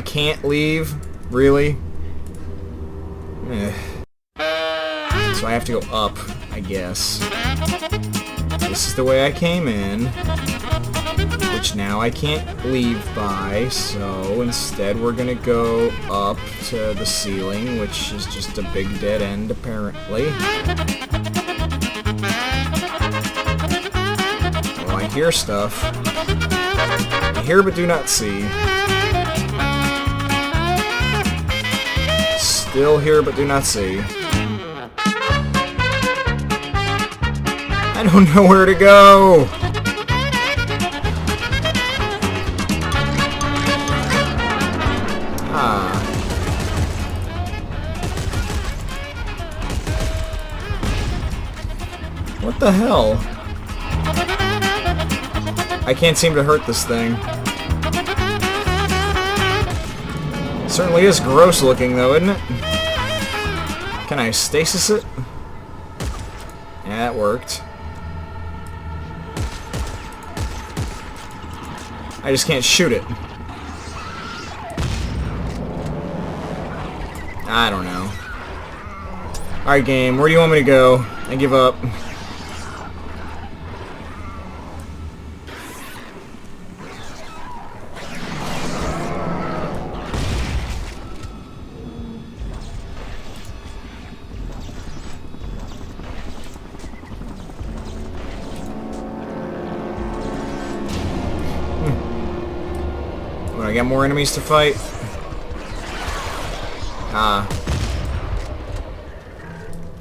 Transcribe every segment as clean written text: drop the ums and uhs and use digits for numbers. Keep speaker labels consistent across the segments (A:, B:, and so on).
A: can't leave? Really? So I have to go up, I guess. This is the way I came in, which now I can't leave by, so instead we're gonna go up to the ceiling, which is just a big dead end, apparently. Oh, I hear stuff. I hear but do not see. Still hear but do not see. I don't know where to go! Ah. What the hell? I can't seem to hurt this thing. Certainly is gross looking though, isn't it? Can I stasis it? Yeah, that worked. I just can't shoot it. I don't know. Alright, game, where do you want me to go? I give up. I got more enemies to fight? Ah.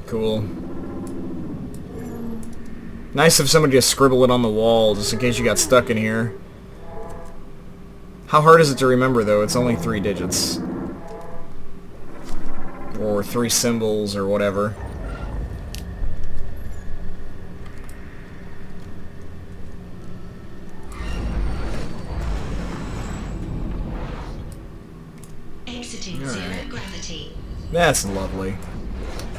A: Cool. Nice of somebody to scribble it on the wall, just in case you got stuck in here. How hard is it to remember, though? It's only 3 digits. Or 3 symbols, or whatever. That's lovely.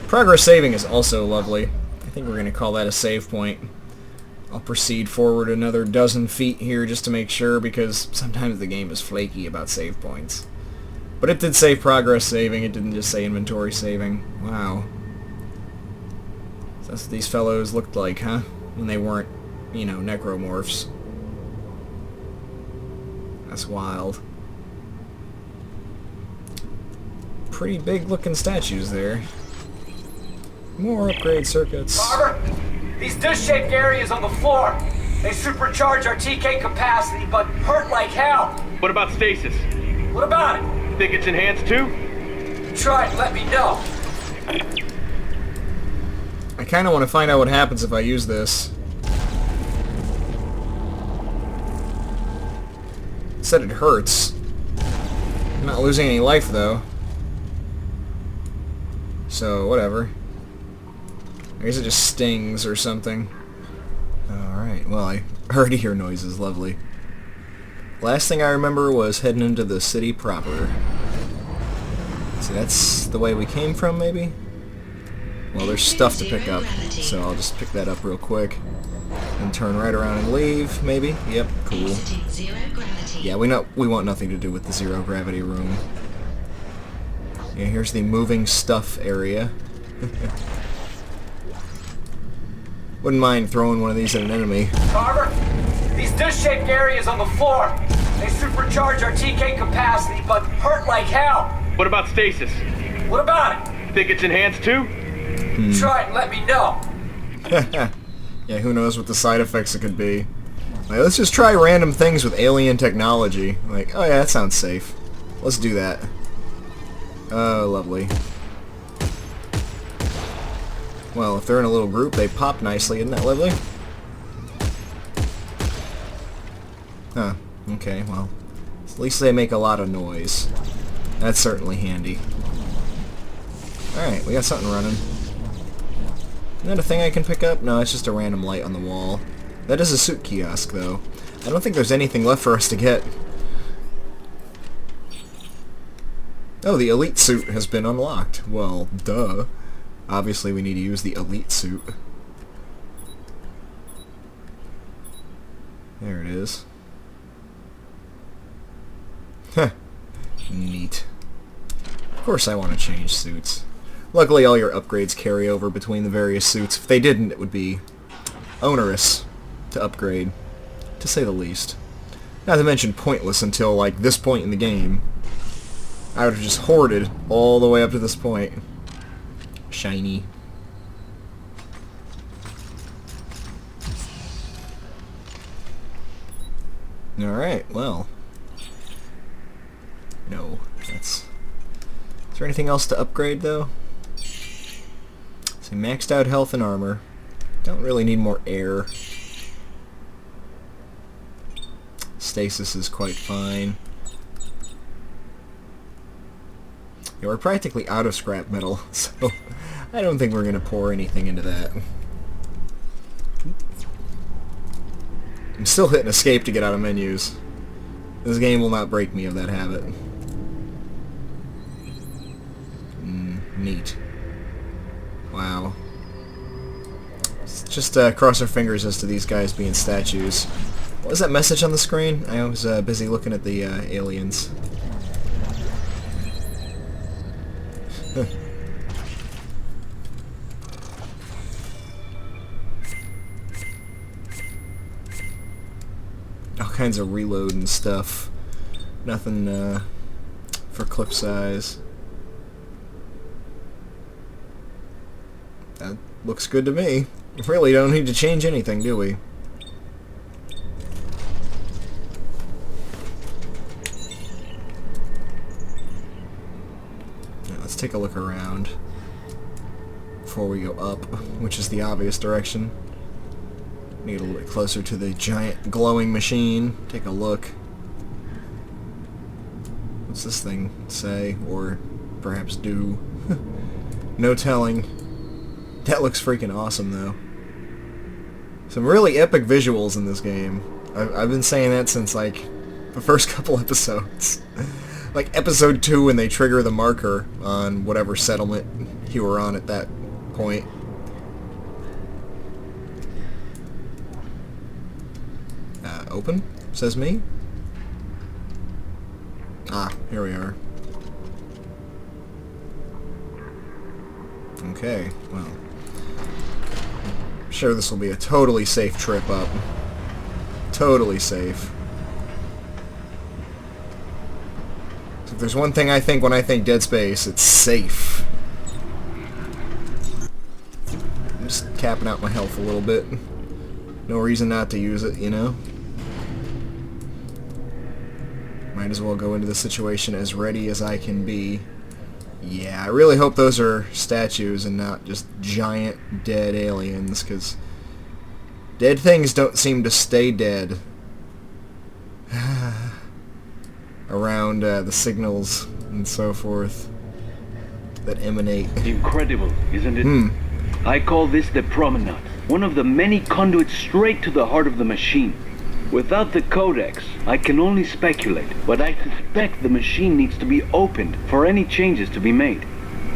A: Progress saving is also lovely. I think we're going to call that a save point. I'll proceed forward another dozen feet here just to make sure, because sometimes the game is flaky about save points. But it did say progress saving, it didn't just say inventory saving. Wow. So that's what these fellows looked like, huh? When they weren't, you know, necromorphs. That's wild. Pretty big looking statues there. More upgrade circuits.
B: Carver, these dish-shaped areas on the floor, they supercharge our TK capacity, but hurt like hell.
C: What about stasis?
B: What about it?
C: Think it's enhanced too?
B: Try it, let me know.
A: I kind of want to find out what happens if I use this. It said it hurts. I'm not losing any life though. So, whatever. I guess it just stings or something. Alright, well, I already hear noises. Lovely. Last thing I remember was heading into the city proper. So that's the way we came from, maybe? Well, there's stuff to pick up, so I'll just pick that up real quick. And turn right around and leave, maybe? Yep, cool. Yeah, we want nothing to do with the zero gravity room. Yeah, here's the moving stuff area. Wouldn't mind throwing one of these at an enemy.
B: Carver, these dish-shaped areas on the floor, they supercharge our TK capacity, but hurt like hell.
C: What about stasis?
B: What about it?
C: Think it's enhanced too?
B: Try it and let me know.
A: Yeah, who knows what the side effects it could be. Like, let's just try random things with alien technology. Like, oh yeah, that sounds safe. Let's do that. Oh, lovely. Well, if they're in a little group, they pop nicely. Isn't that lovely? Huh. Okay, well. At least they make a lot of noise. That's certainly handy. Alright, we got something running. Isn't that a thing I can pick up? No, it's just a random light on the wall. That is a suit kiosk, though. I don't think there's anything left for us to get. Oh, the elite suit has been unlocked. Well, duh. Obviously we need to use the elite suit. There it is. Heh. Neat. Of course I want to change suits. Luckily all your upgrades carry over between the various suits. If they didn't, it would be onerous to upgrade, to say the least. Not to mention pointless until, like, this point in the game. I would have just hoarded all the way up to this point. Shiny. Alright, well. No, that's... Is there anything else to upgrade, though? So maxed out health and armor. Don't really need more air. Stasis is quite fine. Yeah, we're practically out of scrap metal, so I don't think we're going to pour anything into that. I'm still hitting escape to get out of menus. This game will not break me of that habit. Neat. Wow. Let's just cross our fingers as to these guys being statues. What was that message on the screen? I was busy looking at the aliens. All kinds of reload and stuff. Nothing for clip size. That looks good to me. We really don't need to change anything, do we? Yeah, let's take a look around before we go up, which is the obvious direction. Need a little bit closer to the giant glowing machine. Take a look. What's this thing say, or perhaps do? No telling. That looks freaking awesome, though. Some really epic visuals in this game. I've been saying that since, like, the first couple episodes. Like, episode 2 when they trigger the marker on whatever settlement you were on at that point. Open? Says me? Ah, here we are. Okay, well. I'm sure this will be a totally safe trip up. Totally safe. So if there's one thing I think when I think Dead Space, it's safe. I'm just capping out my health a little bit. No reason not to use it, you know? Might as well go into the situation as ready as I can be. Yeah, I really hope those are statues and not just giant dead aliens, because dead things don't seem to stay dead around the signals and so forth that emanate.
C: Incredible, isn't it? I call this the promenade, one of the many conduits straight to the heart of the machine. Without the codex, I can only speculate, but I suspect the machine needs to be opened for any changes to be made.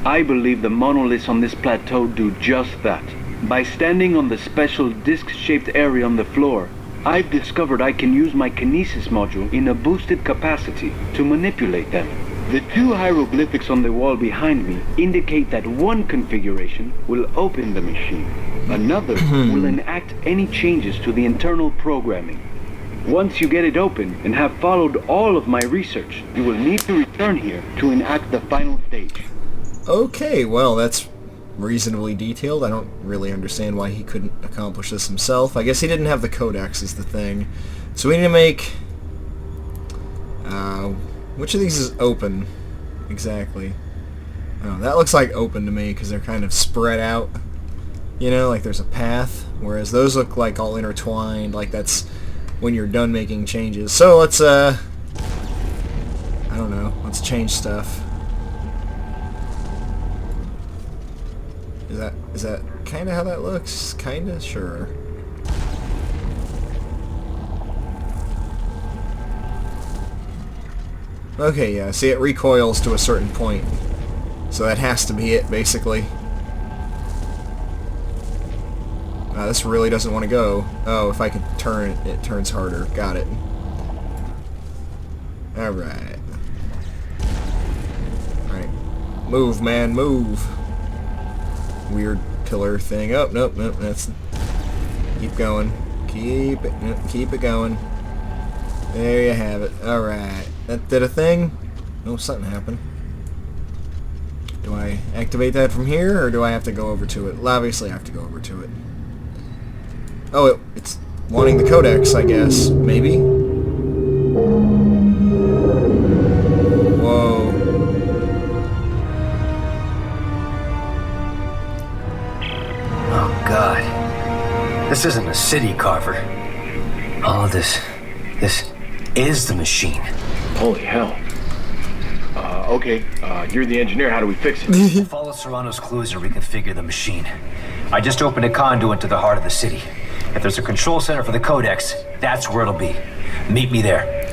C: I believe the monoliths on this plateau do just that. By standing on the special disc-shaped area on the floor, I've discovered I can use my kinesis module in a boosted capacity to manipulate them. The two hieroglyphics on the wall behind me indicate that one configuration will open the machine. Another will enact any changes to the internal programming. Once you get it open and have followed all of my research, you will need to return here to enact the final stage.
A: Okay, well, that's reasonably detailed. I don't really understand why he couldn't accomplish this himself. I guess he didn't have the codex is the thing. So we need to make... which of these is open? Exactly. Oh, that looks like open to me because they're kind of spread out. You know, like there's a path. Whereas those look like all intertwined, like that's when you're done making changes. So let's, I don't know, let's change stuff. Is that kind of how that looks? Kind of? Sure. Okay, yeah, see, it recoils to a certain point. So that has to be it, basically. This really doesn't want to go. Oh, if I can turn it, it turns harder. Got it. Alright. Move, man, move. Weird pillar thing. Oh, nope, nope, that's... Keep going. Keep it, nope, keep it going. There you have it. Alright. That did a thing? Oh, something happened. Do I activate that from here, or do I have to go over to it? Well, obviously I have to go over to it. Oh, it's wanting the codex, I guess. Maybe? Whoa.
D: Oh, God. This isn't a city, Carver. Oh, this is the machine.
C: Holy hell. Okay, you're the engineer. How do we fix it?
D: Follow Serrano's clues and reconfigure the machine. I just opened a conduit to the heart of the city. If there's a control center for the codex, that's where it'll be. Meet me there.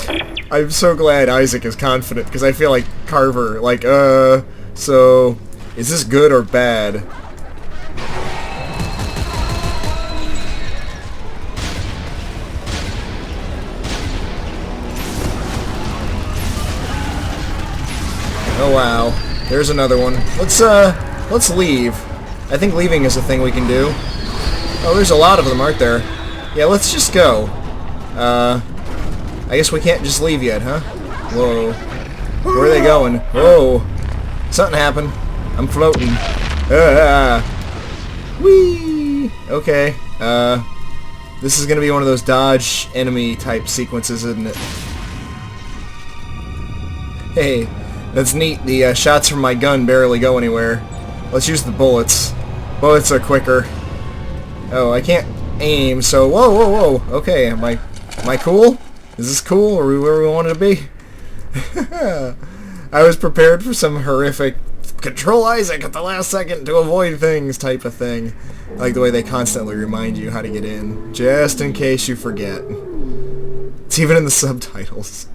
A: I'm so glad Isaac is confident, because I feel like Carver, like, so, is this good or bad? Oh wow, there's another one. Let's leave. I think leaving is a thing we can do. Oh, there's a lot of them, aren't there? Yeah, let's just go. I guess we can't just leave yet, huh? Whoa. Where are they going? Whoa. Something happened. I'm floating. Whee! Okay. This is gonna be one of those dodge enemy type sequences, isn't it? Hey. That's neat. The shots from my gun barely go anywhere. Let's use the bullets. Bullets are quicker. Oh, I can't aim, so... Whoa, whoa, whoa. Okay, am I cool? Is this cool? Are we where we wanted to be? I was prepared for some horrific control Isaac at the last second to avoid things type of thing. I like the way they constantly remind you how to get in, just in case you forget. It's even in the subtitles.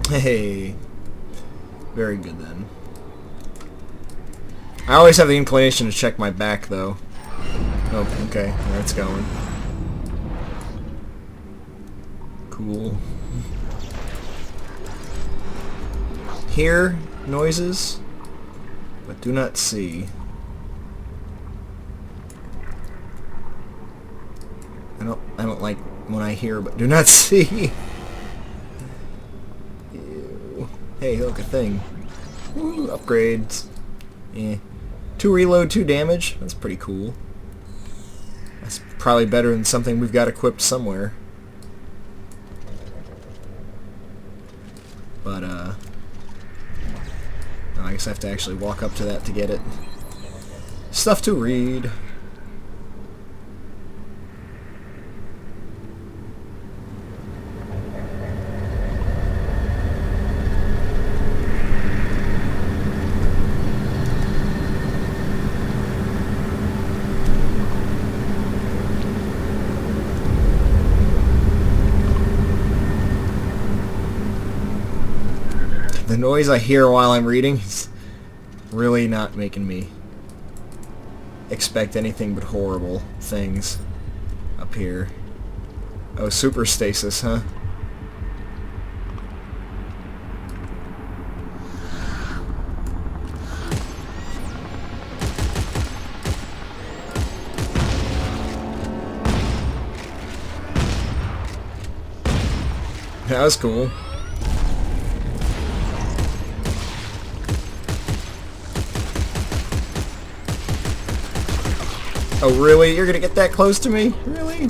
A: Hey. Very good then. I always have the inclination to check my back though. Oh, okay. There it's going. Cool. Hear noises, but do not see. I don't like when I hear but do not see. Hey, look, a thing. Woo, upgrades. Eh. 2 reload, 2 damage. That's pretty cool. That's probably better than something we've got equipped somewhere. But, oh, I guess I have to actually walk up to that to get it. Stuff to read. The noise I hear while I'm reading is really not making me expect anything but horrible things up here. Oh, super stasis, huh? That was cool. Oh, really? You're gonna get that close to me? Really?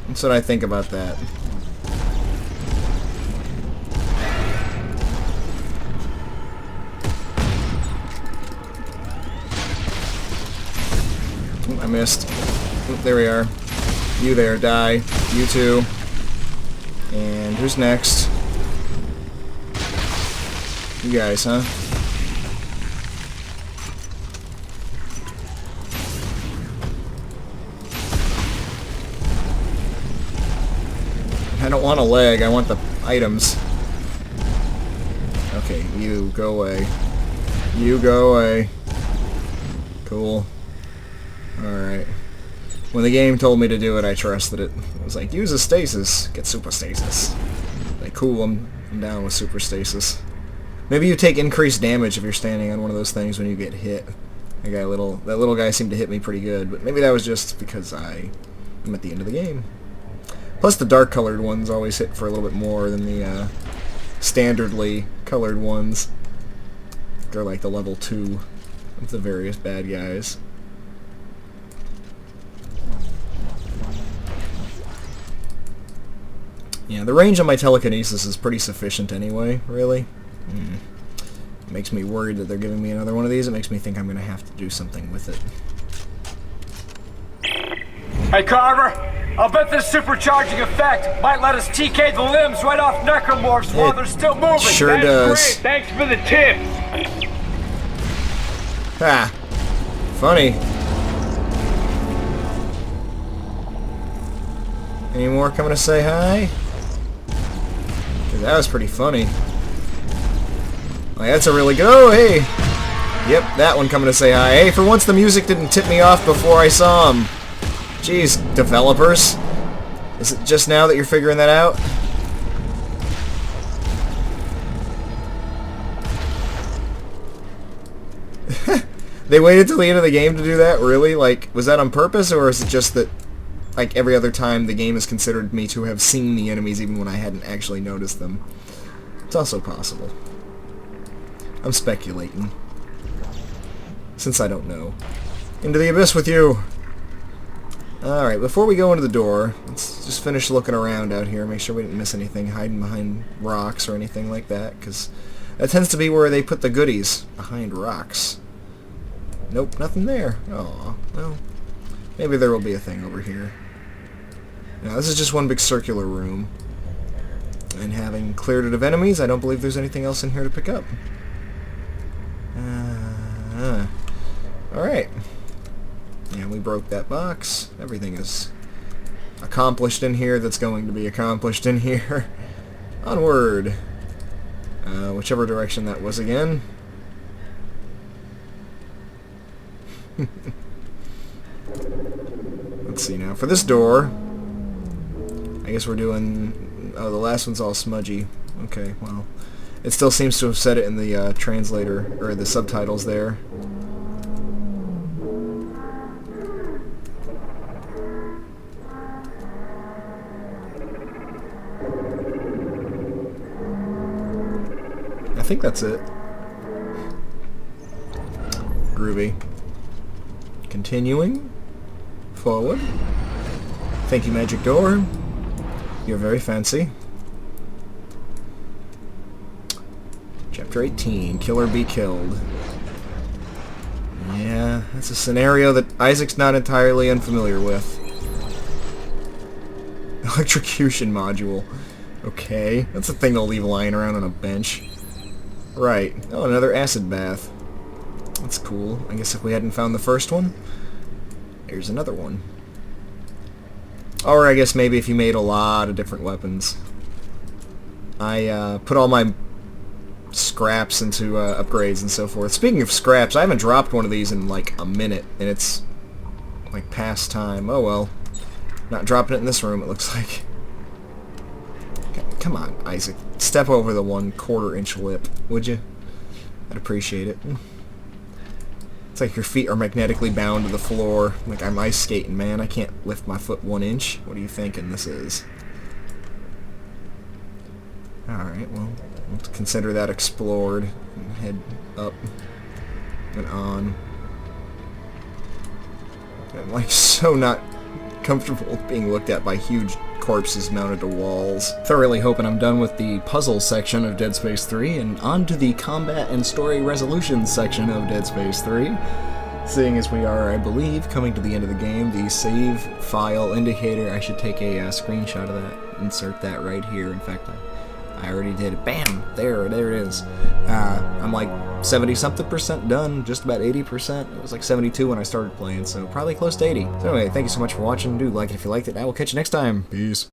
A: That's what I think about that. I missed. Oh, there we are. You there, die. You too. And who's next? You guys, huh? I don't want a leg, I want the items. Okay, you go away. You go away. Cool. Alright. When the game told me to do it, I trusted it. It was like, use a stasis. Get super stasis. Like, cool, I'm down with super stasis. Maybe you take increased damage if you're standing on one of those things when you get hit. That little guy seemed to hit me pretty good, but maybe that was just because I'm at the end of the game. Plus the dark colored ones always hit for a little bit more than the standardly colored ones. They're like the level 2 of the various bad guys. Yeah, the range on my telekinesis is pretty sufficient anyway, really. It makes me worried that they're giving me another one of these. It makes me think I'm going to have to do something with it.
B: Hey, Carver, I'll bet this supercharging effect might let us TK the limbs right off necromorphs while they're still moving.
A: Sure
C: That's
A: does.
C: great. Thanks for the tip.
A: Ha! Funny. Any more coming to say hi? 'Cause that was pretty funny. Like, that's a really good... Oh, hey! Yep, that one coming to say hi. Hey, for once the music didn't tip me off before I saw him. Jeez, developers. Is it just now that you're figuring that out? They waited till the end of the game to do that? Really? Like, was that on purpose, or is it just that, like, every other time the game has considered me to have seen the enemies even when I hadn't actually noticed them? It's also possible. I'm speculating. Since I don't know. Into the abyss with you! Alright, before we go into the door, let's just finish looking around out here, make sure we didn't miss anything hiding behind rocks or anything like that, because that tends to be where they put the goodies, behind rocks. Nope, nothing there. Aw, well, maybe there will be a thing over here. Now, this is just one big circular room. And having cleared it of enemies, I don't believe there's anything else in here to pick up. Alright. Yeah, we broke that box. Everything is accomplished in here that's going to be accomplished in here. Onward. Whichever direction that was again. Let's see now. For this door, I guess we're doing... Oh, the last one's all smudgy. Okay, well, it still seems to have said it in the translator, or the subtitles there. I think that's it. Groovy. Continuing forward. Thank you, magic door. You're very fancy. Chapter 18, Killer Be Killed. Yeah, that's a scenario that Isaac's not entirely unfamiliar with. Electrocution module. Okay, that's a thing they'll leave lying around on a bench. Right. Oh, another acid bath. That's cool. I guess if we hadn't found the first one, there's another one. Or I guess maybe if you made a lot of different weapons. I put all my scraps into upgrades and so forth. Speaking of scraps, I haven't dropped one of these in like a minute, and it's like past time. Oh well. Not dropping it in this room, it looks like. Come on, Isaac. Step over the 1/4 inch lip, would you? I'd appreciate it. It's like your feet are magnetically bound to the floor. Like I'm ice skating, man. I can't lift my foot 1 inch. What are you thinking this is? Alright, well, let's consider that explored. And head up and on. I'm like so not comfortable being looked at by huge corpses mounted to walls. Thoroughly hoping I'm done with the puzzle section of Dead Space 3 and on to the combat and story resolution section of Dead Space 3. Seeing as we are, I believe, coming to the end of the game, the save file indicator, I should take a screenshot of that, insert that right here. In fact, I already did it. Bam! There it is. I'm like 70-something% done, just about 80%. It was like 72 when I started playing, so probably close to 80. So anyway, thank you so much for watching. Do like it if you liked it. I will catch you next time. Peace.